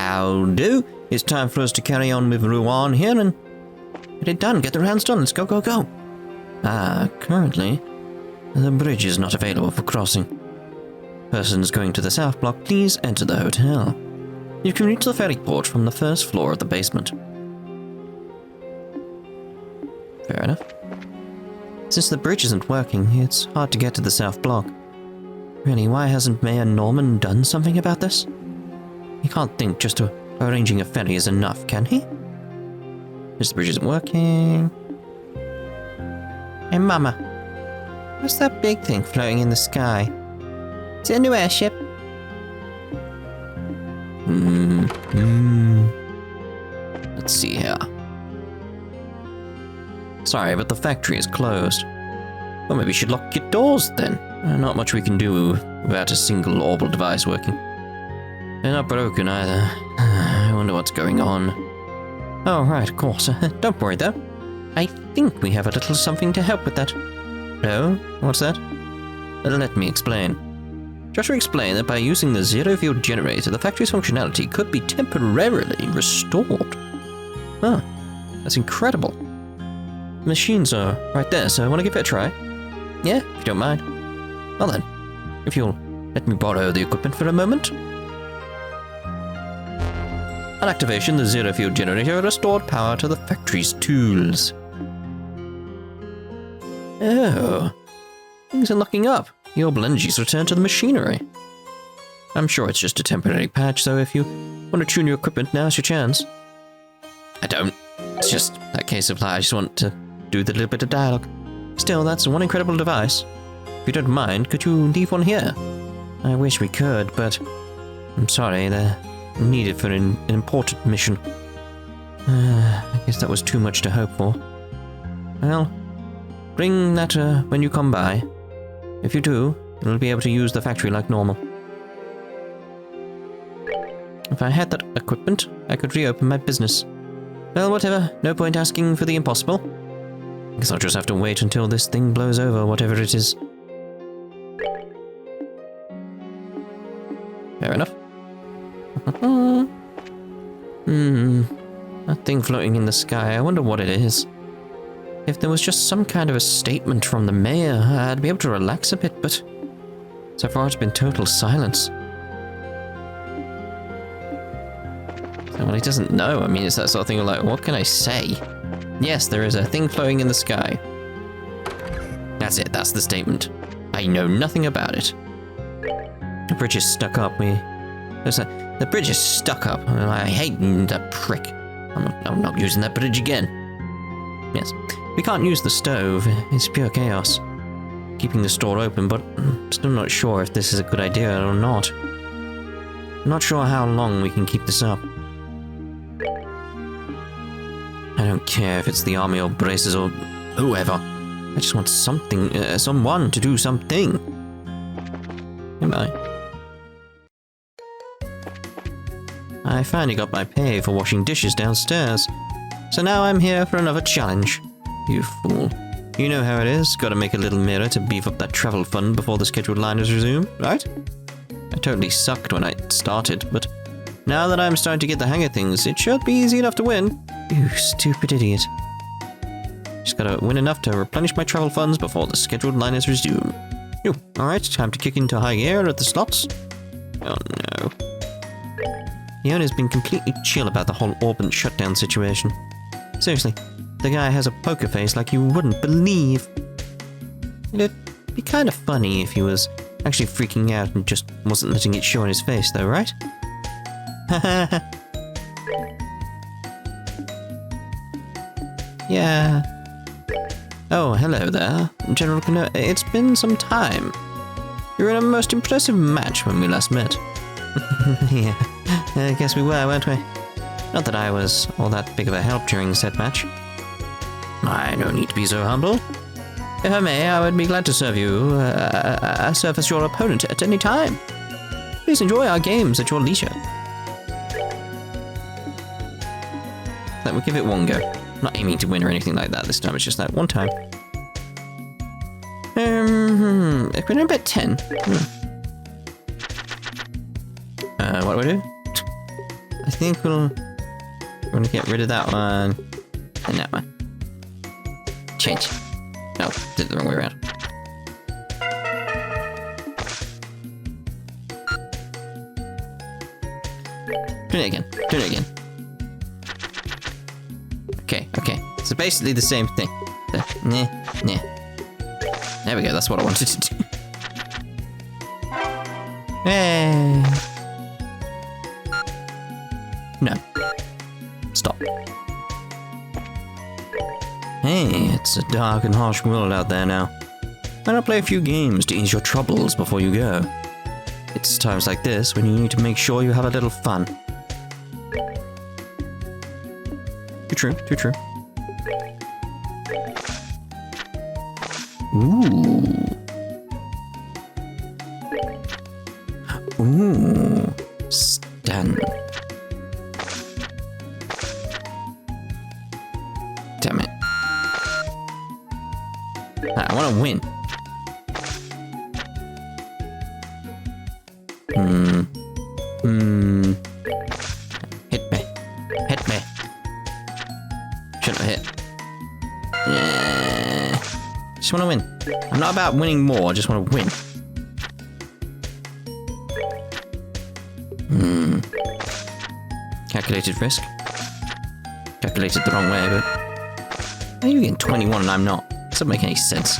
That'll do. It's time for us to carry on with Ruan here and get it done. Get the rounds done. Let's go, go, go. Currently, the bridge is not available for crossing. Persons going to the south block, please enter the hotel. You can reach the ferry port from the first floor of the basement. Fair enough. Since the bridge isn't working, it's hard to get to the south block. Really, why hasn't Mayor Norman done something about this? He can't think just arranging a ferry is enough, can he? This bridge isn't working. Hey, Mama. What's that big thing floating in the sky? Is it a new airship? Let's see here. Sorry, but the factory is closed. Well, maybe you should lock your doors then. Not much we can do without a single orbital device working. They're not broken either. I wonder what's going on. Oh, right, of course. Don't worry though. I think we have a little something to help with that. Oh? What's that? Let me explain. Joshua explained that by using the zero-field generator, the factory's functionality could be temporarily restored. Huh. That's incredible. The machines are right there, so I want to give it a try. Yeah, if you don't mind. Well then, if you'll let me borrow the equipment for a moment. On activation, the zero-field generator restored power to the factory's tools. Oh. Things are locking up. The orbital energies return to the machinery. I'm sure it's just a temporary patch, so if you want to tune your equipment, now's your chance. I don't. It's just that case of I just want to do the little bit of dialogue. Still, that's one incredible device. If you don't mind, could you leave one here? I wish we could, but I'm sorry, they're needed for an important mission. I guess that was too much to hope for. Well, bring that when you come by. If you do, you'll be able to use the factory like normal. If I had that equipment, I could reopen my business. Well, whatever. No point asking for the impossible. Guess I'll just have to wait until this thing blows over, whatever it is. Fair enough. That thing floating in the sky, I wonder what it is. If there was just some kind of a statement from the mayor, I'd be able to relax a bit, but so far it's been total silence. Well, he doesn't know. I mean, it's that sort of thing of like, what can I say? Yes, there is a thing floating in the sky. That's it, that's the statement. I know nothing about it. The bridge is stuck up. The bridge is stuck up. I hate that prick. I'm not using that bridge again. Yes, we can't use the stove. It's pure chaos. Keeping the store open, but I'm still not sure if this is a good idea or not. I'm not sure how long we can keep this up. I don't care if it's the army or braces or whoever. I just want something, someone to do something. Goodbye. I finally got my pay for washing dishes downstairs. So now I'm here for another challenge. You fool. You know how it is. Gotta make a little mirror to beef up that travel fund before the scheduled line is resumed, right? I totally sucked when I started, but now that I'm starting to get the hang of things, it should be easy enough to win. You stupid idiot. Just gotta win enough to replenish my travel funds before the scheduled line is resumed. Phew. Alright, time to kick into high gear at the slots. Oh no. The owner's been completely chill about the whole Orphanage shutdown situation. Seriously, the guy has a poker face like you wouldn't believe. It'd be kind of funny if he was actually freaking out and just wasn't letting it show on his face though, right? Yeah. Oh, hello there, General Cano. It's been some time. You were in a most impressive match when we last met. Yeah, I guess we were, weren't we? Not that I was all that big of a help during said match. I don't need to be so humble. If I may, I would be glad to serve you, serve as your opponent at any time. Please enjoy our games at your leisure. Let me give it one go. I'm not aiming to win or anything like that this time, it's just that one time. Equipment bet 10. What do I do? I think we're gonna get rid of that one and that one. Change. No, did it the wrong way around. Turn it again. Turn it again. Okay, okay. So basically the same thing. Nah. There we go, that's what I wanted to do. Hey. No. Stop. Hey, it's a dark and harsh world out there now. Why not play a few games to ease your troubles before you go? It's times like this when you need to make sure you have a little fun. Too true, too true. Ooh, stun. Damn it. I want to win. Hit me. Hit me. Shouldn't have hit. Yeah. Just want to win. I'm not about winning more, I just want to win. Calculated risk. Calculated the wrong way, but... How are you getting 21 and I'm not? Doesn't make any sense.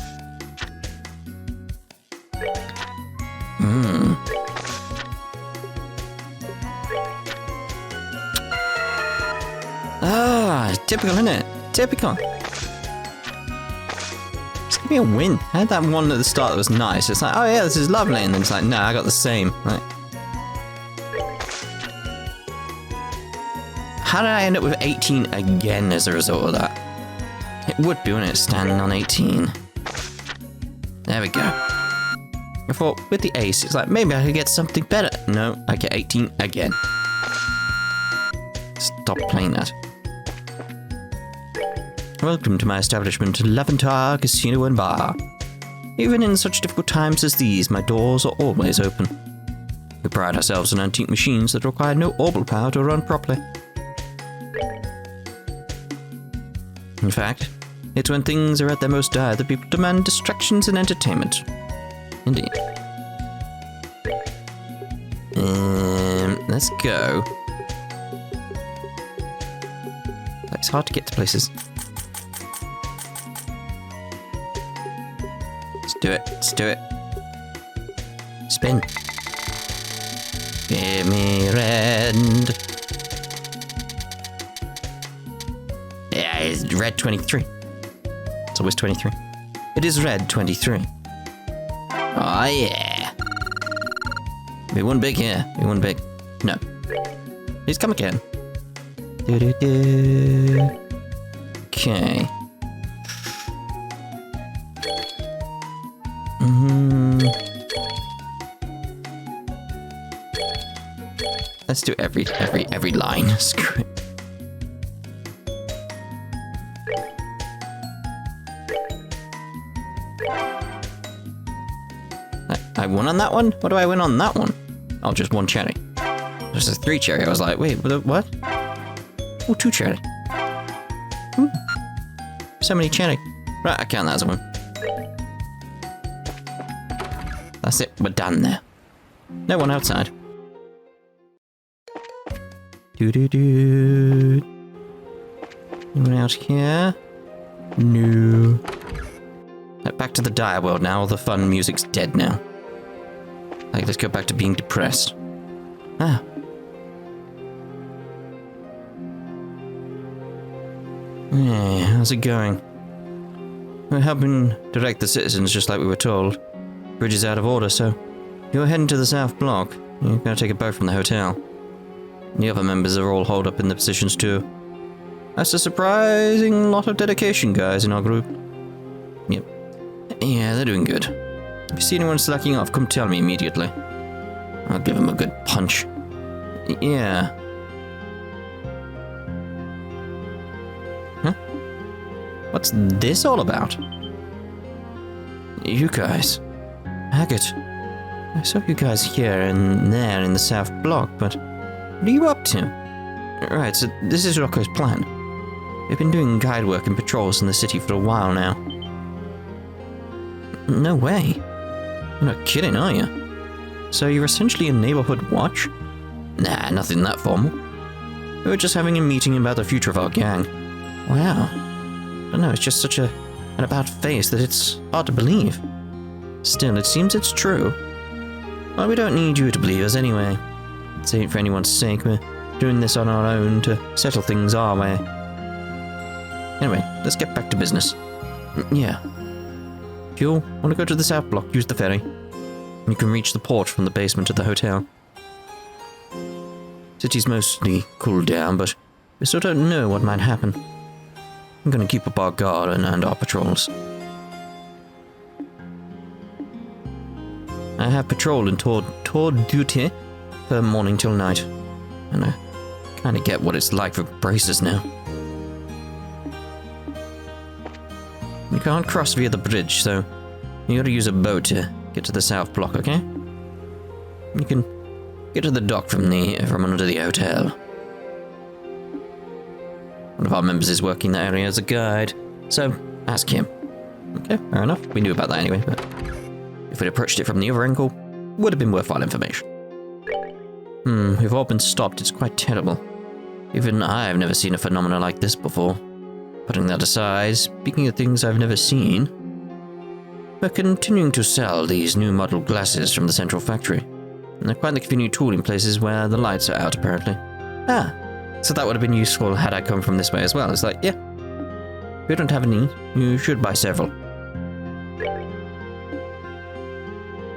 Ah, typical, isn't it? Typical. Just give me a win. I had that one at the start that was nice. It's like, oh yeah, this is lovely. And then it's like, no, I got the same. Like, how did I end up with 18 again as a result of that? It would be, wouldn't it, standing on 18. There we go. I thought, with the ace, it's like, maybe I could get something better. No, I get 18 again. Stop playing that. Welcome to my establishment, Levantar Casino and Bar. Even in such difficult times as these, my doors are always open. We pride ourselves on antique machines that require no orbital power to run properly. In fact, it's when things are at their most dire that people demand distractions and entertainment. Indeed. Let's go. It's hard to get to places. Let's do it. Let's do it. Spin. Give me red. Yeah, it's red 23. It's always 23. It is red 23. Oh yeah. We won big here. We won big. No. Please come again. Okay. Let's do every line. Screw it. I won on that one? What do I win on that one? Oh, just one cherry. There's a 3 cherry. I was like, wait, what? Oh, 2 cherry. So many cherry. Right, I count that as a win. That's it. We're done there. No one outside. Doo-doo-doo. Anyone out here? No. Like, back to the dire world now. All the fun music's dead now. Like, let's go back to being depressed. Ah. Hey, how's it going? We're helping direct the citizens just like we were told. Bridge is out of order, so you're heading to the south block. You're gonna take a boat from the hotel. The other members are all holed up in the positions too. That's a surprising lot of dedication, guys, in our group. Yep. Yeah, they're doing good. If you see anyone slacking off, come tell me immediately. I'll give them a good punch. Yeah. Huh? What's this all about? You guys. Agate. I saw you guys here and there in the south block, but what are you up to? Right, so this is Rocco's plan. We've been doing guide work and patrols in the city for a while now. No way. You're not kidding, are you? So you're essentially a neighborhood watch? Nah, nothing that formal. We were just having a meeting about the future of our gang. Wow. I don't know, it's just such an about face that it's hard to believe. Still, it seems it's true. Well, we don't need you to believe us anyway. It ain't for anyone's sake, we're doing this on our own to settle things our way. Anyway, let's get back to business. Yeah. If you want to go to the south block, use the ferry. You can reach the port from the basement of the hotel. City's mostly cooled down, but we still don't know what might happen. I'm gonna keep up our guard and our patrols. I have patrol and tour duty from morning till night, and I kinda get what it's like for braces now. You can't cross via the bridge, so you gotta use a boat to get to the south block, okay? You can get to the dock from under the hotel. One of our members is working that area as a guide, so ask him. Okay, fair enough. We knew about that anyway, but if we'd approached it from the other angle, would have been worthwhile information. We've all been stopped. It's quite terrible. Even I've never seen a phenomenon like this before. Putting that aside, speaking of things I've never seen, we're continuing to sell these new model glasses from the central factory. And they're quite the convenient tool in places where the lights are out, apparently. Ah, so that would have been useful had I come from this way as well. It's like, yeah, if you don't have any, you should buy several.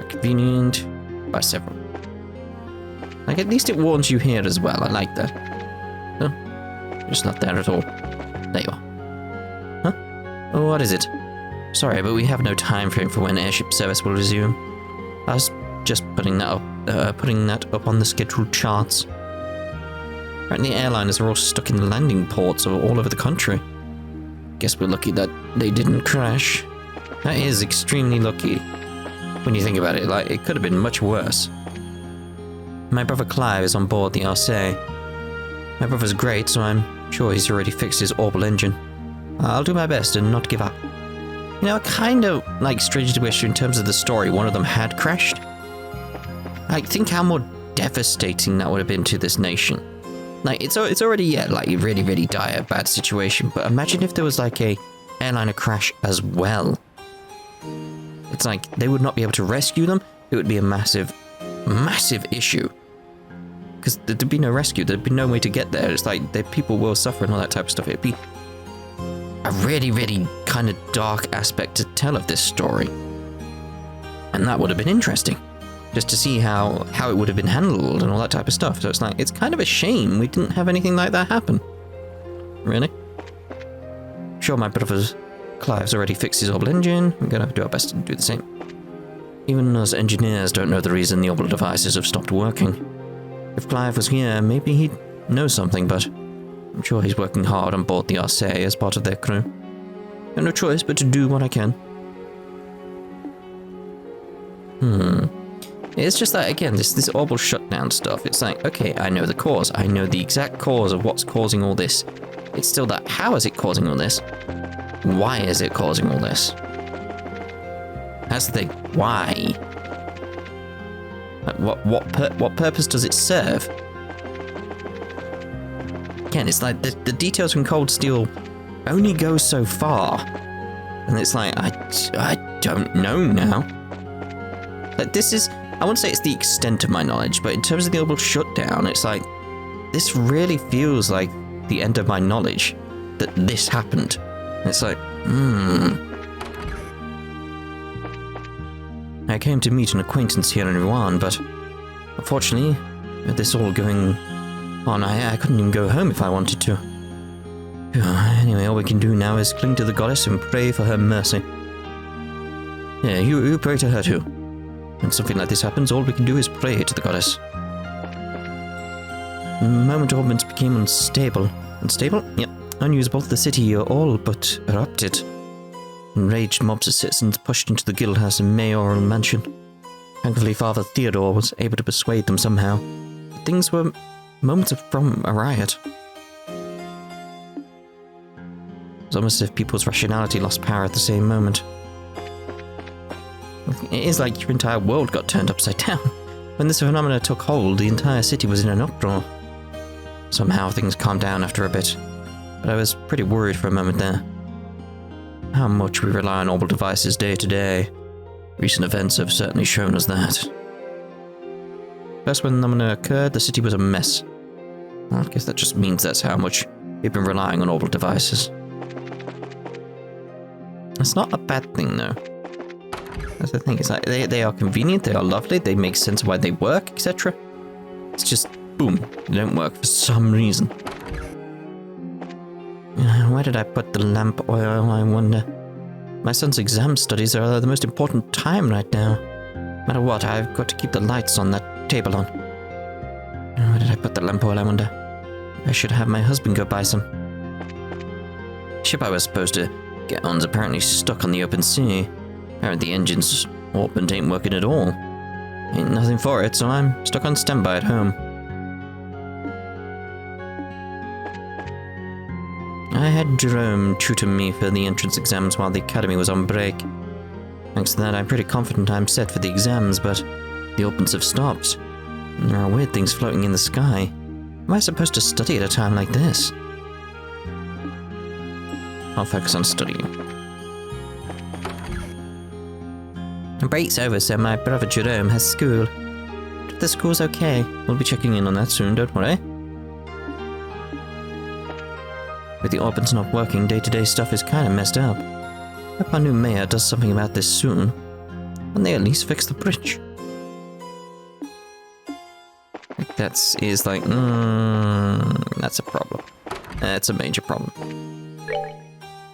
Convenient, buy several. Like, at least it warns you here as well. I like that. Oh, just not there at all. There you are. Huh? Oh, what is it? Sorry, but we have no time frame for when airship service will resume. I was just putting that up on the scheduled charts. Apparently airliners are all stuck in landing ports all over the country. Guess we're lucky that they didn't crash. That is extremely lucky. When you think about it, like, it could have been much worse. My brother Clive is on board the RC. My brother's great, so I'm sure he's already fixed his orbital engine. I'll do my best and not give up. You know, I kind of, like, strange to wish in terms of the story, one of them had crashed. Like, think how more devastating that would have been to this nation. Like, it's already, yeah, like, a really, really dire, bad situation, but imagine if there was, like, a airliner crash as well. It's like, they would not be able to rescue them. It would be a massive, massive issue. Because there'd be no rescue, there'd be no way to get there. It's like, people will suffer and all that type of stuff. It'd be a really, really kind of dark aspect to tell of this story. And that would have been interesting. Just to see how it would have been handled and all that type of stuff. So it's like, it's kind of a shame we didn't have anything like that happen. Really? I'm sure my brother's Clive's already fixed his orbital engine. We're gonna do our best to do the same. Even us engineers don't know the reason the orbital devices have stopped working. If Clive was here, maybe he'd know something, but I'm sure he's working hard on board the RC as part of their crew. I have no choice but to do what I can. It's just that, again, this orbital shutdown stuff, it's like, okay, I know the cause. I know the exact cause of what's causing all this. It's still that, how is it causing all this? Why is it causing all this? That's the thing. Why? Like, what purpose does it serve? Again, it's like the details from Cold Steel only go so far. And it's like, I don't know now. Like, this is, I wouldn't say it's the extent of my knowledge, but in terms of the orbital shutdown, it's like, this really feels like the end of my knowledge that this happened. And it's like, I came to meet an acquaintance here in Ruan, but unfortunately, with this all going on, I couldn't even go home if I wanted to. Anyway, all we can do now is cling to the goddess and pray for her mercy. Yeah, you pray to her too. When something like this happens, all we can do is pray to the goddess. The moment orbits became unstable. Unstable? Yep. Unusable, the city all but erupted. Enraged mobs of citizens pushed into the guildhouse and mayoral mansion. Thankfully, Father Theodore was able to persuade them somehow. But things were moments from a riot. It's almost as if people's rationality lost power at the same moment. It is like your entire world got turned upside down. When this phenomena took hold, the entire city was in an uproar. Somehow things calmed down after a bit, but I was pretty worried for a moment there. How much we rely on orbital devices day to day. Recent events have certainly shown us that. First, when the phenomena occurred, the city was a mess. Well, I guess that just means that's how much we've been relying on orbital devices. It's not a bad thing, though. That's the thing, it's like, they are convenient, they are lovely, they make sense of why they work, etc. It's just, boom, they don't work for some reason. Where did I put the lamp oil, I wonder? My son's exam studies are the most important time right now. No matter what, I've got to keep the lights on that table on. Where did I put the lamp oil, I wonder? I should have my husband go buy some. The ship I was supposed to get on's apparently stuck on the open sea. Apparently the engines opened ain't working at all. Ain't nothing for it, so I'm stuck on standby at home. I had Jerome tutor me for the entrance exams while the academy was on break. Thanks to that, I'm pretty confident I'm set for the exams, but the opens have stopped. And there are weird things floating in the sky. Am I supposed to study at a time like this? I'll focus on studying. The break's over, so my brother Jerome has school. But if the school's okay, we'll be checking in on that soon, don't worry. With the orbits not working, day-to-day stuff is kinda messed up. Hope our new mayor does something about this soon. And they at least fix the bridge. That's a problem. That's a major problem.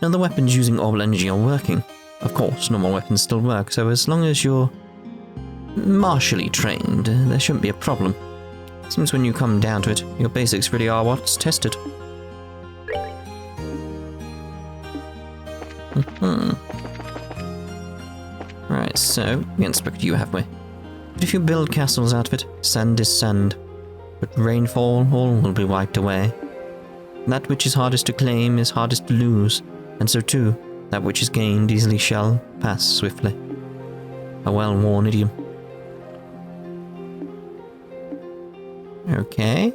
Now the weapons using orbital energy are working. Of course, normal weapons still work, so as long as you're martially trained, there shouldn't be a problem. Seems when you come down to it, your basics really are what's tested. Right, so, we inspect you, have we? But if you build castles out of it, sand is sand. But rainfall, all will be wiped away. That which is hardest to claim is hardest to lose, and so too, that which is gained easily shall pass swiftly. A well-worn idiom. Okay.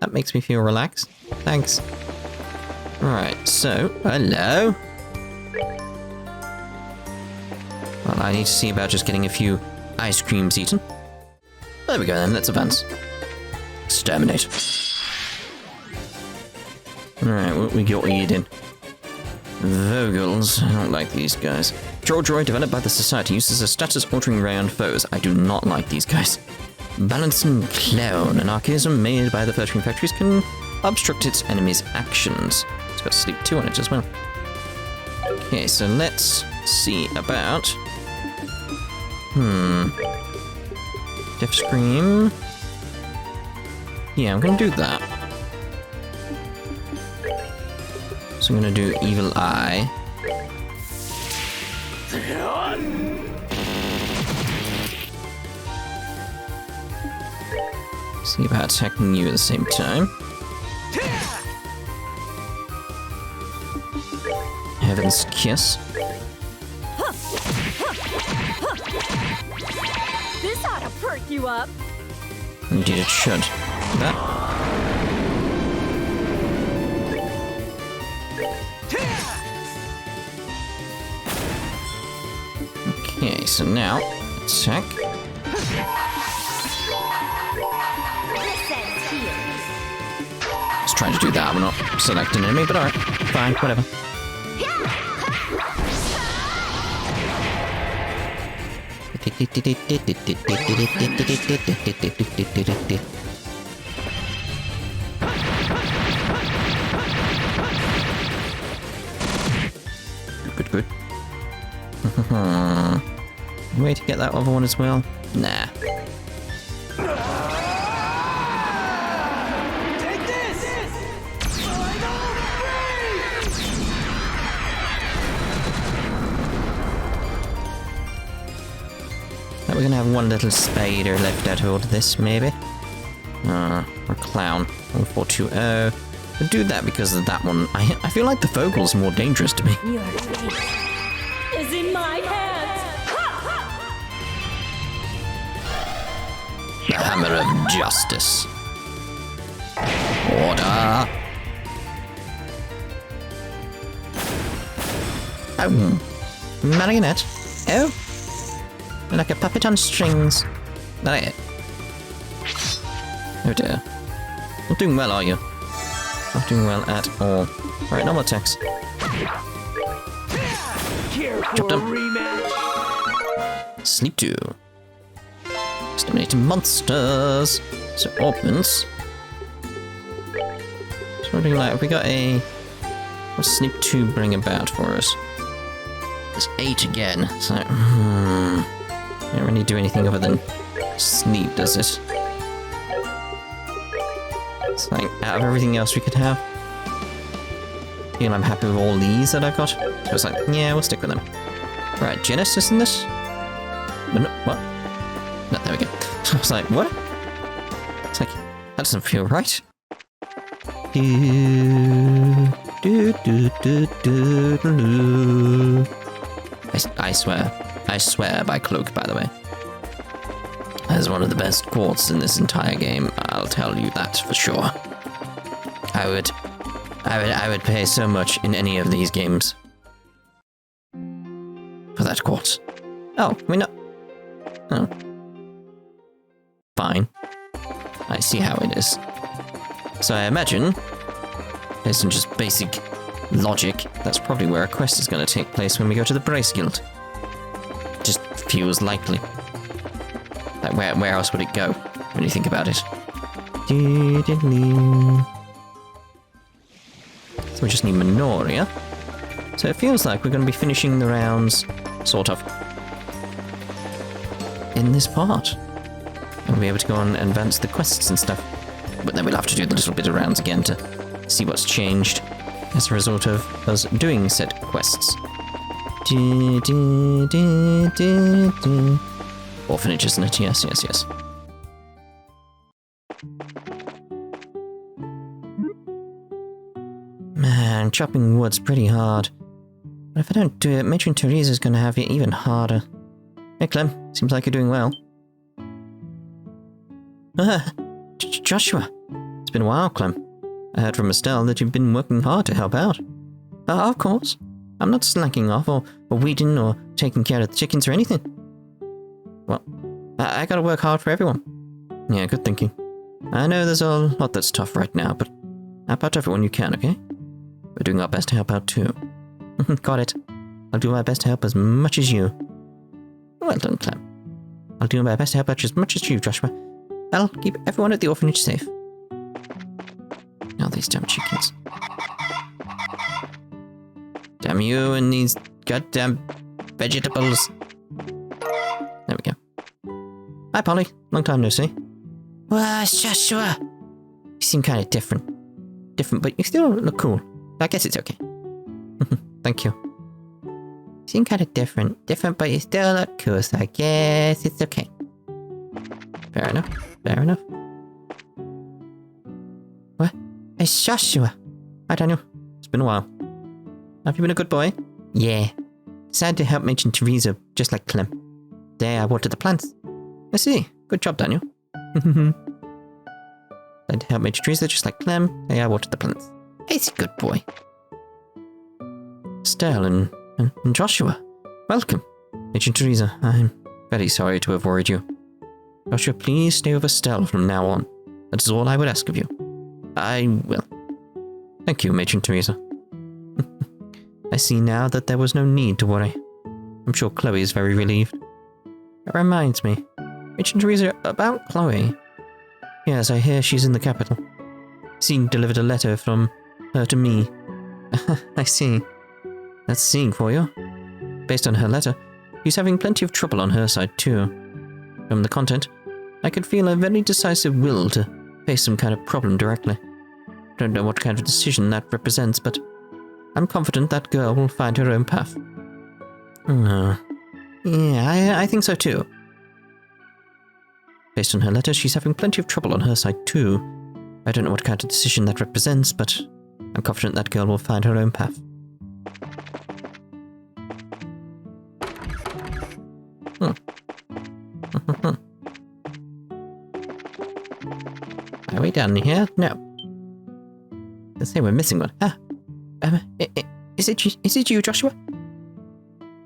That makes me feel relaxed. Thanks. Right, so, hello. Well, I need to see about just getting a few ice creams eaten. There we go then, let's advance. Exterminate. Alright, what we got eating? Vogels. I don't like these guys. Troll droid developed by the Society uses a status-altering ray on foes. I do not like these guys. Balancing Clown. An archaism made by the Flirting Factories can obstruct its enemy's actions. It's got sleep 2 on it as well. Okay, so let's see about... Death Scream. Yeah, I'm gonna do that. So I'm gonna do Evil Eye. See about attacking you at the same time. Heaven's Kiss. This ought to perk you up. Indeed it should. That. Okay, so now, attack. I was trying to do that, I'm not selecting an enemy, but alright, fine, whatever. Good. Way to get that other one as well? Nah. Take this! Now we're gonna have one little spider left out of all of this, maybe. Or clown. 1420. I'll do that because of that one. I feel like the Vogel's more dangerous to me. Your fate is in my hands. The Hammer of Justice. Order. Oh. Marionette. Oh. Like a puppet on strings. There. Oh dear. Not doing well, are you? Not doing well at all. Alright, normal attacks. Shutdown. Sleep 2. Exterminating monsters. So, orphans. So, what do we like? We got a... What's Sleep 2 bring about for us? It's 8 again. So, don't really do anything other than sleep, does it? It's like, out of everything else we could have, I'm happy with all these that I've got. So it's like, yeah, we'll stick with them. Right, Genesis in this? No, what? No, there we go. I was like, what? It's like, that doesn't feel right. I swear by Cloak, by the way. That is one of the best quartz in this entire game, I'll tell you that for sure. I would pay so much in any of these games for that quartz. Oh, we know. Oh. Fine. I see how it is. So I imagine, based on just basic logic, that's probably where a quest is going to take place when we go to the Brace Guild. Just feels likely. Like, where else would it go, when you think about it? So we just need Minoria. So it feels like we're going to be finishing the rounds, sort of, in this part. And we'll be able to go on and advance the quests and stuff. But then we'll have to do the little bit of rounds again to see what's changed as a result of us doing said quests. Orphanage, isn't it? Yes, yes, yes. Man, chopping wood's pretty hard. But if I don't do it, Matron Teresa's gonna have it even harder. Hey, Clem. Seems like you're doing well. Joshua. It's been a while, Clem. I heard from Estelle that you've been working hard to help out. Of course. I'm not slacking off or weeding or taking care of the chickens or anything. Well, I gotta work hard for everyone. Yeah, good thinking. I know there's a lot that's tough right now, but help out everyone you can, okay? We're doing our best to help out too. Got it. I'll do my best to help as much as you. Well done, Clem. I'll do my best to help out as much as you, Joshua. I'll keep everyone at the orphanage safe. Now these damn chickens. Damn you and these goddamn vegetables. There we go. Hi, Polly. Long time no see. Well, Joshua. You seem kind of different. Different, but you still look cool. I guess it's okay. Thank you. You seem kind of different. Different, but you still look cool, so I guess it's okay. Fair enough. Fair enough. What? It's Joshua. Hi, Daniel. It's been a while. Have you been a good boy? Yeah. Sad to help Matron Teresa, just like Clem. There, I watered the plants. I see. Good job, Daniel. Sad to help Matron Teresa, just like Clem. There, I watered the plants. He's a good boy. Estelle and Joshua, welcome. Matron Teresa, I'm very sorry to have worried you. Joshua, please stay with Estelle from now on. That is all I would ask of you. I will. Thank you, Matron Teresa. I see now that there was no need to worry. I'm sure Chloe is very relieved. That reminds me. Matron Teresa, about Chloe. Yes, I hear she's in the capital. Seeing delivered a letter from her to me. I see. That's seeing for you. Based on her letter, she's having plenty of trouble on her side too. From the content, I could feel a very decisive will to face some kind of problem directly. Don't know what kind of decision that represents, but I'm confident that girl will find her own path. Yeah, I think so too. Based on her letter, she's having plenty of trouble on her side too. I don't know what kind of decision that represents, but I'm confident that girl will find her own path. Are we down here? No. Let's say we're missing one. Is it you, Joshua?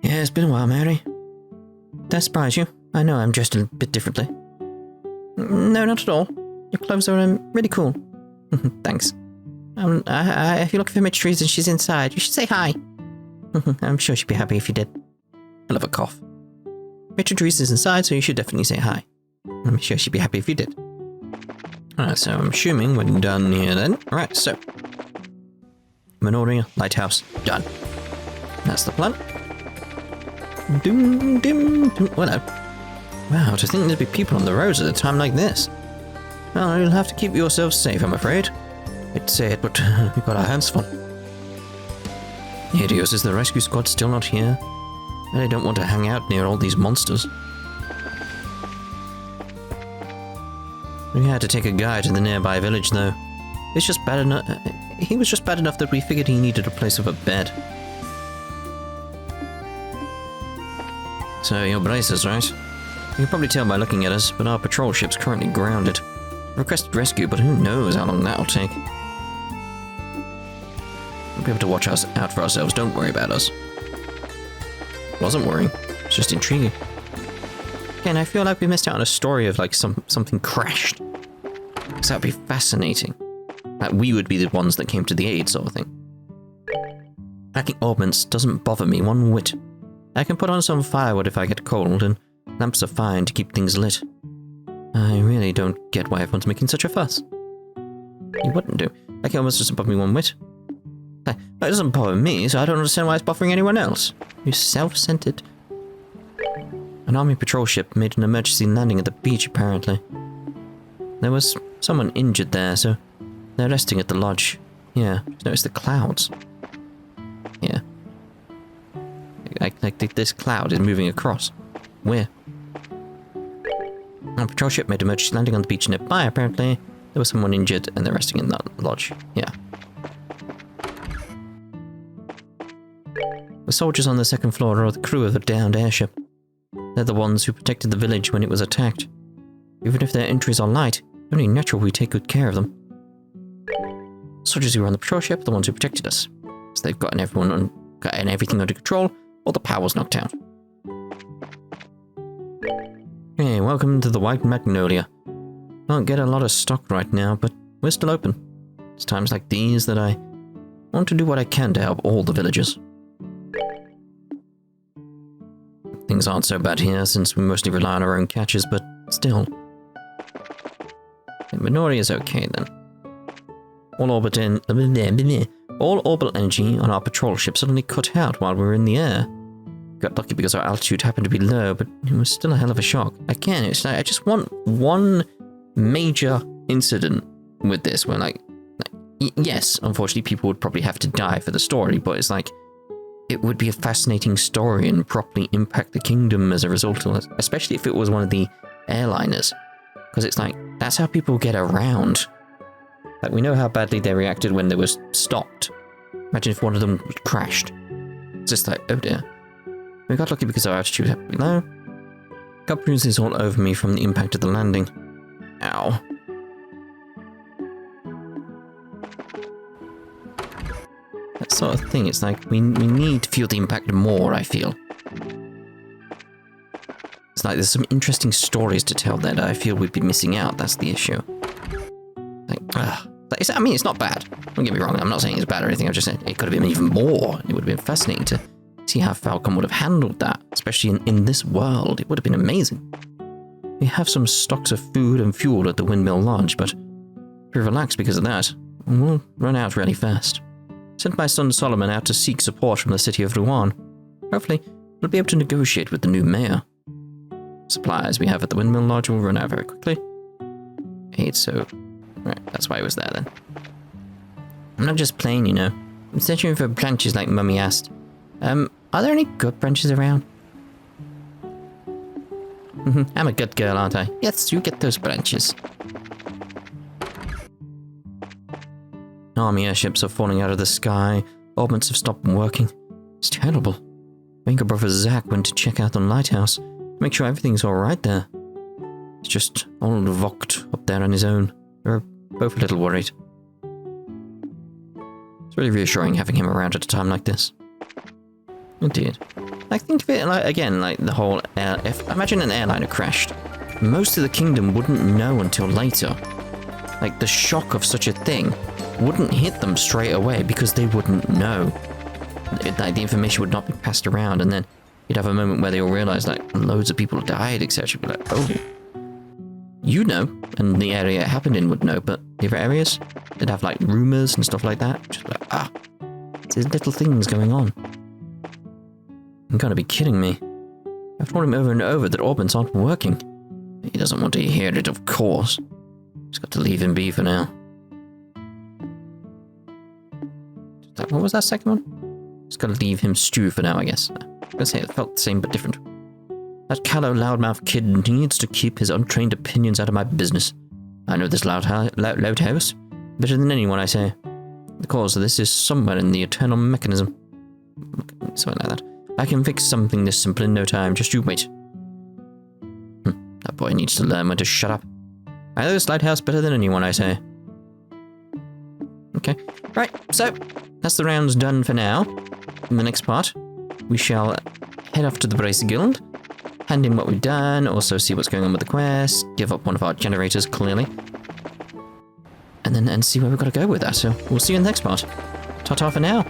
Yeah, it's been a while, Mary. Did I surprise you? I know I'm dressed a bit differently. No, not at all. Your clothes are really cool. Thanks. If you're looking for Mitch and she's inside, you should say hi. I'm sure she'd be happy if you did. I love a cough. Mitch is inside, so you should definitely say hi. I'm sure she'd be happy if you did. Alright, so I'm assuming we're done here then. Alright, so Minoria, Lighthouse, done. That's the plan. Doom, doom, doom. Well, no. Wow, to think there'd be people on the roads at a time like this. Well, you'll have to keep yourself safe, I'm afraid. I'd say it, but we've got our hands full. Hideous, is the rescue squad still not here? I don't want to hang out near all these monsters. We had to take a guy to the nearby village, though. It's just bad enough. He was just bad enough that we figured he needed a place of a bed. So you're bracers, right? You can probably tell by looking at us, but our patrol ship's currently grounded. Requested rescue, but who knows how long that'll take. We'll be able to watch us out for ourselves. Don't worry about us. Wasn't worrying. It's just intriguing. Again, I feel like we missed out on a story of like something crashed. Because that'd be fascinating. Like we would be the ones that came to the aid, sort of thing. Packing ordnance doesn't bother me one whit. I can put on some firewood if I get cold, and lamps are fine to keep things lit. I really don't get why everyone's making such a fuss. You wouldn't do. Like it almost doesn't bother me one whit. It doesn't bother me, so I don't understand why it's bothering anyone else. You're self-centered. An army patrol ship made an emergency landing at the beach, apparently. There was someone injured there, so they're resting at the lodge. Yeah, just notice the clouds. Yeah. Like this cloud is moving across. Where? A patrol ship made an emergency landing on the beach nearby, apparently. There was someone injured, and they're resting in that lodge. Yeah. The soldiers on the second floor are the crew of the downed airship. They're the ones who protected the village when it was attacked. Even if their injuries are light, it's only natural we take good care of them. Soldiers who were on the patrol ship are the ones who protected us. So they've gotten everything under control, or the power's knocked out. Hey, welcome to the White Magnolia. Don't get a lot of stock right now, but we're still open. It's times like these that I want to do what I can to help all the villagers. Things aren't so bad here since we mostly rely on our own catches, but still. Minoria is okay then. All orbital energy on our patrol ship suddenly cut out while we were in the air. Got lucky because our altitude happened to be low, but it was still a hell of a shock. Again, it's like I just want one major incident with this where like yes, unfortunately people would probably have to die for the story, but it's like it would be a fascinating story and properly impact the kingdom as a result of it, especially if it was one of the airliners. Because it's like, that's how people get around. Like, we know how badly they reacted when they were stopped. Imagine if one of them crashed. It's just like, oh dear. We got lucky because our altitude had been low. Got bruises all over me from the impact of the landing. Ow. That sort of thing, it's like, we need to feel the impact more, I feel. It's like there's some interesting stories to tell that I feel we'd be missing out, that's the issue. Like, I mean, it's not bad. Don't get me wrong, I'm not saying it's bad or anything, I'm just saying it could have been even more. It would have been fascinating to see how Falcon would have handled that, especially in this world. It would have been amazing. We have some stocks of food and fuel at the Windmill Lodge, but if we relax because of that, we'll run out really fast. Sent my son Solomon out to seek support from the city of Ruan. Hopefully, we'll be able to negotiate with the new mayor. Supplies we have at the Windmill Lodge will run out very quickly. Right, that's why I was there then. I'm not just playing, you know. I'm searching for branches like Mummy asked. Are there any good branches around? I'm a good girl, aren't I? Yes, you get those branches. Army airships are falling out of the sky. Orbits have stopped working. It's terrible. Younger brother Zach went to check out the Lighthouse. Make sure everything's alright there. He's just all vocked up there on his own. We're both a little worried. It's really reassuring having him around at a time like this. Indeed. Like, think of it like, again, like the whole imagine an airliner crashed. Most of the kingdom wouldn't know until later. Like, the shock of such a thing wouldn't hit them straight away because they wouldn't know. Like, the information would not be passed around, and then you'd have a moment where they all realize, like, loads of people died, etc. Be like, oh, you know, and the area it happened in would know, but the other areas, they'd have, like, rumors and stuff like that. Just like, there's little things going on. You gotta be kidding me. I've told him over and over that orbits aren't working. He doesn't want to hear it, of course. Just got to leave him be for now. What was that second one? Just gotta leave him stew for now, I guess. I was gonna say it felt the same but different. That callow, loudmouth kid needs to keep his untrained opinions out of my business. I know this Lighthouse better than anyone, I say. The cause of this is somewhere in the eternal mechanism. Something like that. I can fix something this simple in no time, just you wait. That boy needs to learn when to shut up. I know this Lighthouse better than anyone, I say. Okay, right, so that's the rounds done for now. In the next part, we shall head off to the Brace Guild, hand in what we've done, also see what's going on with the quest, give up one of our generators, clearly, and then see where we've got to go with that. So we'll see you in the next part. Ta-ta for now.